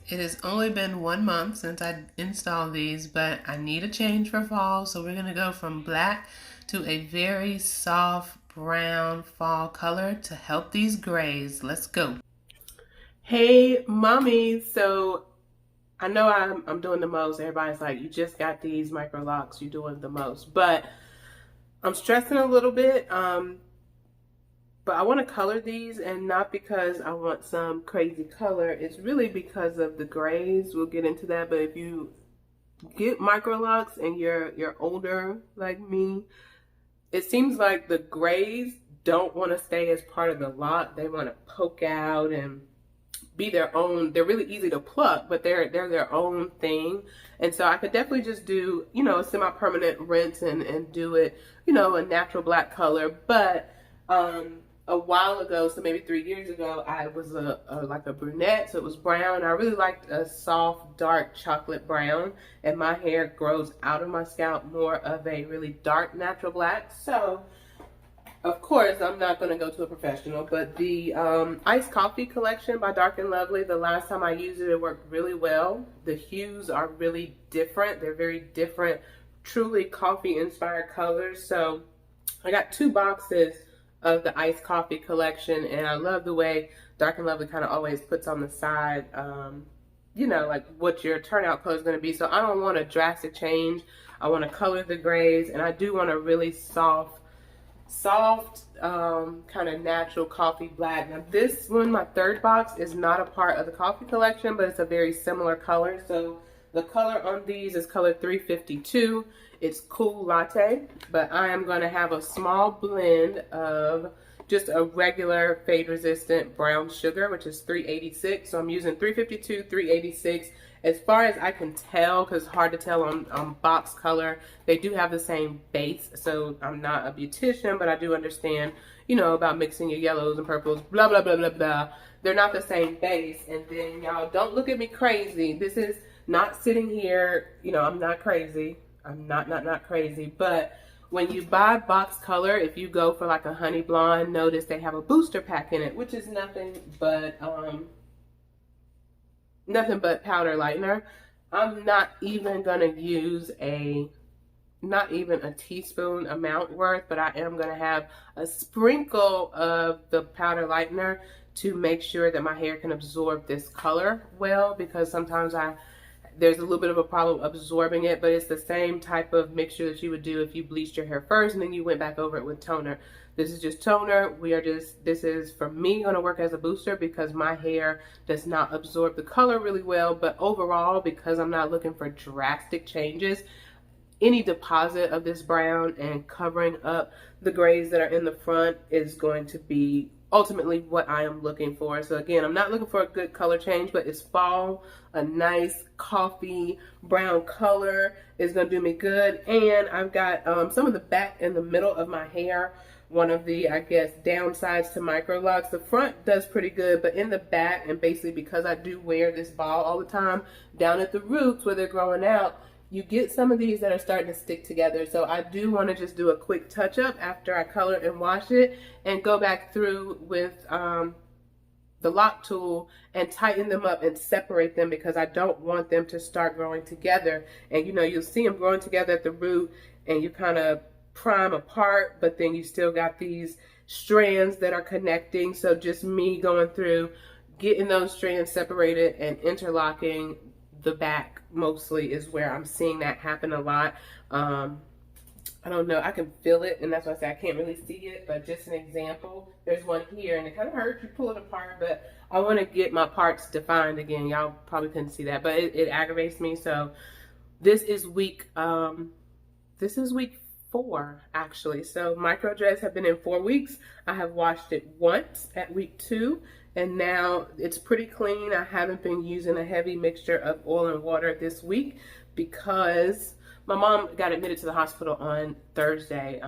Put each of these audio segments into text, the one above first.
It has only been 1 month since I installed these, but I need a change for fall, so we're going to go from black to a very soft brown fall color to help these grays. Let's go. Hey, mommy. So I know I'm doing the most. Everybody's like, you just got these micro locks, you're doing the most. But I'm stressing a little bit. But I want to color these, and not because I want some crazy color. It's really because of the grays. We'll get into that. But if you get micro locks and you're older like me, it seems like the grays don't want to stay as part of the lock. They want to poke out and be their own. They're really easy to pluck, but they're their own thing. And so I could definitely just do, a semi-permanent rinse and do it, a natural black color. But a while ago, so maybe 3 years ago, I was like a brunette, so it was brown. I really liked a soft, dark chocolate brown, and my hair grows out of my scalp more of a really dark natural black. So, of course, I'm not going to go to a professional, but the Iced Coffee collection by Dark and Lovely, the last time I used it, it worked really well. The hues are really different. They're very different, truly coffee-inspired colors. So, I got 2 boxes of the Iced Coffee collection, and I love the way Dark and Lovely kind of always puts on the side, like what your turnout color is going to be. So I don't want a drastic change. I want to color the grays, and I do want a really soft kind of natural coffee black. Now this one, my 3rd box, is not a part of the coffee collection, but it's a very similar color. So the color on these is color 352. It's Cool Latte, but I am going to have a small blend of just a regular fade resistant brown sugar, which is 386. So I'm using 352, 386. As far as I can tell, because it's hard to tell on box color, they do have the same base. So I'm not a beautician, but I do understand, about mixing your yellows and purples, blah, blah, blah, blah, blah. They're not the same base. And then y'all don't look at me crazy. This is not sitting here, I'm not crazy. I'm not crazy, but when you buy box color, if you go for like a honey blonde, notice they have a booster pack in it, which is nothing but powder lightener. I'm not even gonna use not even a teaspoon amount worth, but I am gonna have a sprinkle of the powder lightener to make sure that my hair can absorb this color well, because sometimes there's a little bit of a problem absorbing it, but it's the same type of mixture that you would do if you bleached your hair first and then you went back over it with toner. This is just toner. This is, for me, going to work as a booster because my hair does not absorb the color really well. But overall, because I'm not looking for drastic changes, any deposit of this brown and covering up the grays that are in the front is going to be ultimately what I am looking for. So again, I'm not looking for a good color change, but it's fall. A nice coffee brown color is going to do me good. And I've got some of the back and the middle of my hair. One of the, I guess, downsides to micro locks. The front does pretty good, but in the back, and basically because I do wear this ball all the time, down at the roots where they're growing out, you get some of these that are starting to stick together. So I do want to just do a quick touch up after I color and wash it, and go back through with the lock tool and tighten them up and separate them, because I don't want them to start growing together. And you'll see them growing together at the root, and you kind of prime apart, but then you still got these strands that are connecting. So just me going through, getting those strands separated and interlocking the back mostly is where I'm seeing that happen a lot. I don't know, I can feel it, and that's why I say I can't really see it, but just an example, there's one here, and it kind of hurts, you pull it apart, but I want to get my parts defined again. Y'all probably couldn't see that, but it aggravates me. So this is week 4 actually. So micro dreads have been in 4 weeks. I have washed it once at week 2, and now it's pretty clean. I haven't been using a heavy mixture of oil and water this week because my mom got admitted to the hospital on Thursday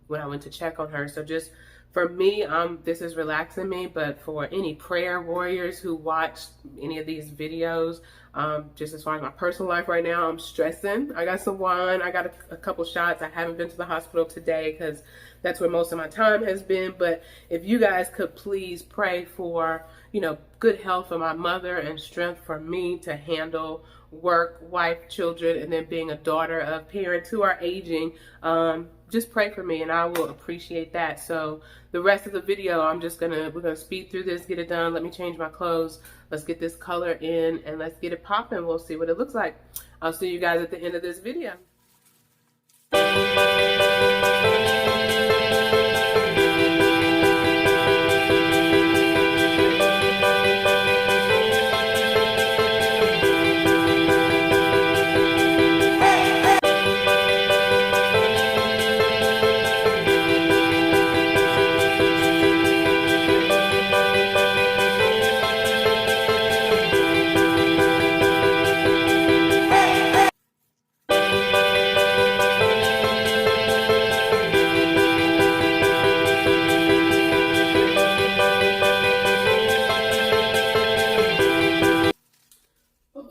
when I went to check on her. So just for me, this is relaxing me, but for any prayer warriors who watch any of these videos, just as far as my personal life right now, I'm stressing. I got some wine, I got a couple shots. I haven't been to the hospital today because that's where most of my time has been. But if you guys could please pray for, good health for my mother and strength for me to handle work, wife, children, and then being a daughter of parents who are aging. Just pray for me and I will appreciate that. So the rest of the video, we're gonna speed through this, get it done. Let me change my clothes. Let's get this color in and let's get it popping. We'll see what it looks like. I'll see you guys at the end of this video.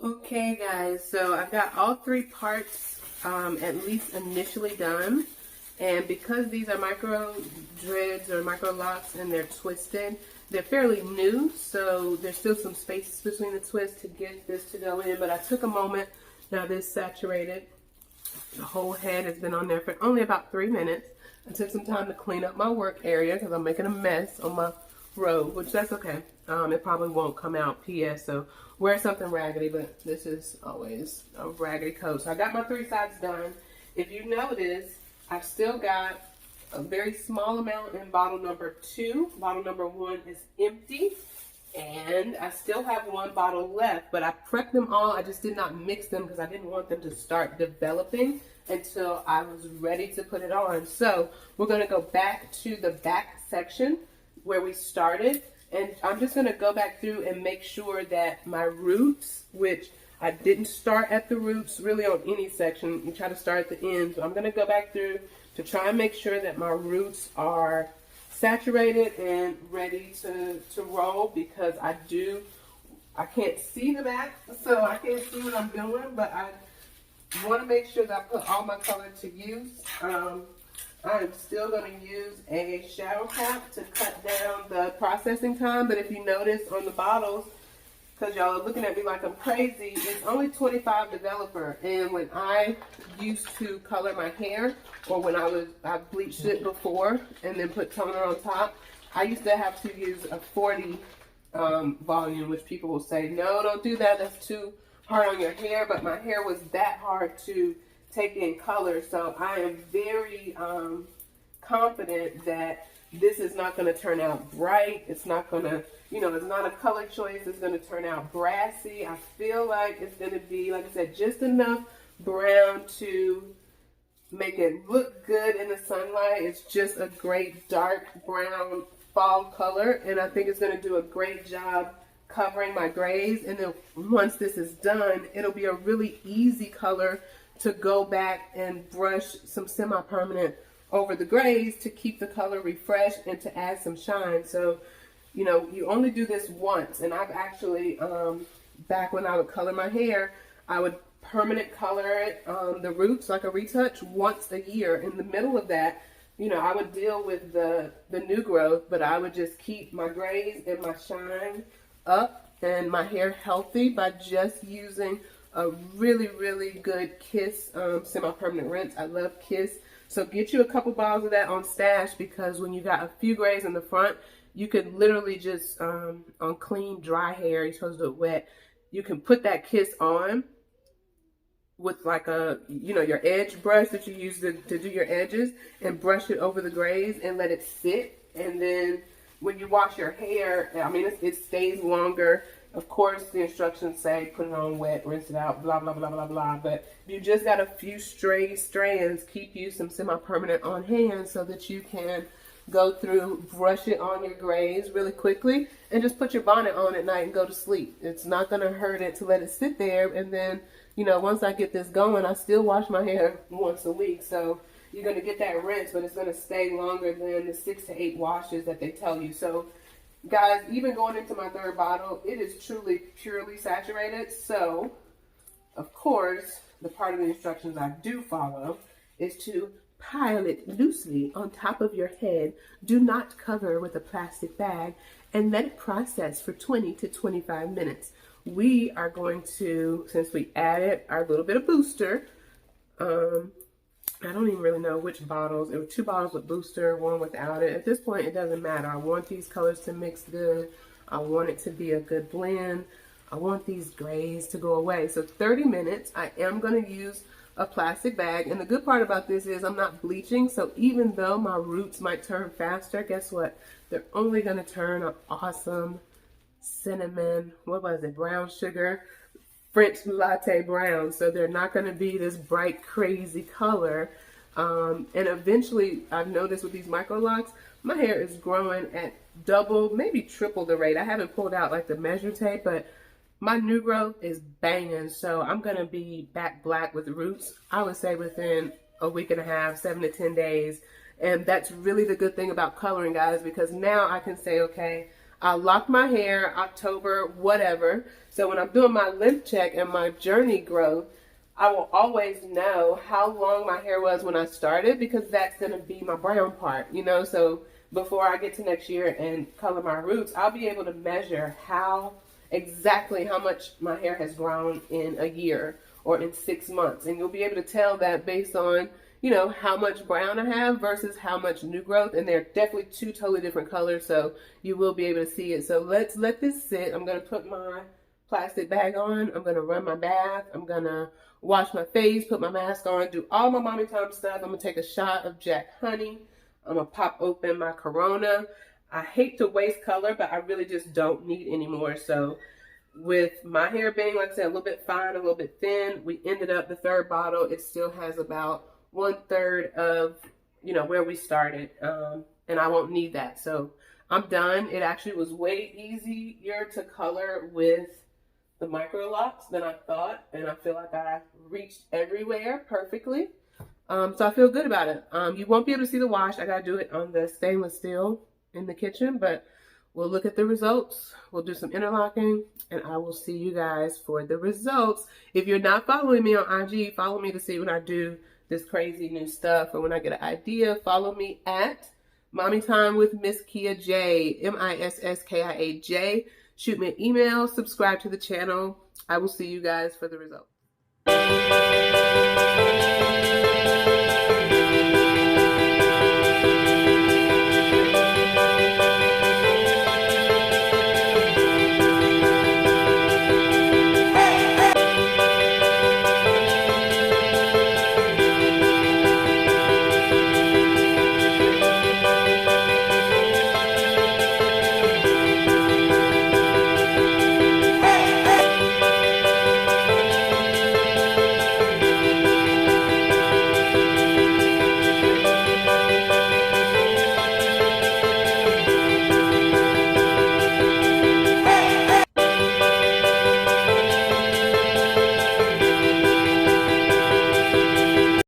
Okay guys, so I've got all three parts at least initially done, and because these are micro dreads or micro locks and they're twisted, they're fairly new, so there's still some space between the twists to get this to go in. But I took a moment. Now this saturated, the whole head has been on there for only about 3 minutes. I took some time to clean up my work area because I'm making a mess on my robe, which that's okay. It probably won't come out PS, so wear something raggedy, but this is always a raggedy coat. So I got my 3 sides done. If you notice, I've still got a very small amount in bottle number 2. Bottle number 1 is empty, and I still have 1 bottle left, but I prepped them all. I just did not mix them because I didn't want them to start developing until I was ready to put it on. So we're going to go back to the back section where we started, and I'm just going to go back through and make sure that my roots, which I didn't start at the roots really on any section, you try to start at the end. So I'm going to go back through to try and make sure that my roots are saturated and ready to roll, because I can't see the back, so I can't see what I'm doing, but I want to make sure that I put all my color to use. I'm still going to use a shadow cap to cut down the processing time, but if you notice on the bottles, because y'all are looking at me like I'm crazy, it's only 25 developer. And when I used to color my hair, or when I bleached it before and then put toner on top, I used to have to use a 40 volume, which people will say, no, don't do that, that's too hard on your hair. But my hair was that hard to take in color, so I am very confident that this is not going to turn out bright. It's not going to, it's not a color choice. It's going to turn out brassy. I feel like it's going to be, like I said, just enough brown to make it look good in the sunlight. It's just a great dark brown fall color, and I think it's going to do a great job covering my grays. And then once this is done, it'll be a really easy color to go back and brush some semi-permanent over the grays to keep the color refreshed and to add some shine. So, you only do this once. And I've actually, back when I would color my hair, I would permanent color it, the roots like a retouch once a year. In the middle of that, I would deal with the new growth, but I would just keep my grays and my shine up and my hair healthy by just using a really, really good Kiss semi-permanent rinse. I love Kiss. So get you a couple bottles of that on stash, because when you got a few grays in the front, you could literally just, on clean, dry hair, you're supposed to do it wet, you can put that Kiss on with like a, your edge brush that you use to do your edges, and brush it over the grays and let it sit. And then when you wash your hair, it stays longer. Of course, the instructions say put it on wet, rinse it out, blah, blah, blah, blah, blah. But if you just got a few stray strands, keep you some semi-permanent on hand so that you can go through, brush it on your grays really quickly, and just put your bonnet on at night and go to sleep. It's not going to hurt it to let it sit there. And then, once I get this going, I still wash my hair once a week. So you're going to get that rinse, but it's going to stay longer than the 6 to 8 washes that they tell you. So guys, even going into my 3rd bottle, it is truly purely saturated. So, of course, the part of the instructions I do follow is to Pile it loosely on top of your head. Do not cover with a plastic bag and let it process for 20 to 25 minutes. We are going to, since we added our little bit of booster, I don't even really know which bottles. There were 2 bottles with booster, 1 without it. At this point, it doesn't matter. I want these colors to mix good. I want it to be a good blend. I want these grays to go away. So 30 minutes, I am going to use a plastic bag. And the good part about this is I'm not bleaching. So even though my roots might turn faster, guess what? They're only going to turn an awesome cinnamon, what was it, brown sugar, French latte brown. So they're not going to be this bright, crazy color. And eventually, I've noticed with these microlocs, my hair is growing at double, maybe triple the rate. I haven't pulled out like the measure tape, but my new growth is banging. So I'm going to be back black with roots, I would say within a week and a half, 7 to 10 days. And that's really the good thing about coloring, guys, because now I can say, okay, I locked my hair October, whatever. So when I'm doing my length check and my journey growth, I will always know how long my hair was when I started, because that's going to be my brown part, you know. So before I get to next year and color my roots, I'll be able to measure exactly how much my hair has grown in a year or in 6 months. And you'll be able to tell that based on, you know, how much brown I have versus how much new growth. And they're definitely 2 totally different colors, so you will be able to see it. So let's let this sit. I'm going to put my plastic bag on. I'm going to run my bath. I'm going to wash my face, put my mask on, do all my mommy time stuff. I'm going to take a shot of Jack Honey. I'm going to pop open my Corona. I hate to waste color, but I really just don't need any more. So with my hair being, like I said, a little bit fine, a little bit thin, we ended up the 3rd bottle. It still has about 1/3 of, you know, where we started. And I won't need that. So I'm done. It actually was way easier to color with the microlocs than I thought. And I feel like I reached everywhere perfectly. So I feel good about it. You won't be able to see the wash. I got to do it on the stainless steel in the kitchen, but we'll look at the results. We'll do some interlocking, and I will see you guys for the results. If you're not following me on IG, follow me to see when I do this crazy new stuff, or when I get an idea. Follow me at Mommy Time with Miss Kia J, MISSKIAJ. Shoot me an email, subscribe to the channel. I will see you guys for the results.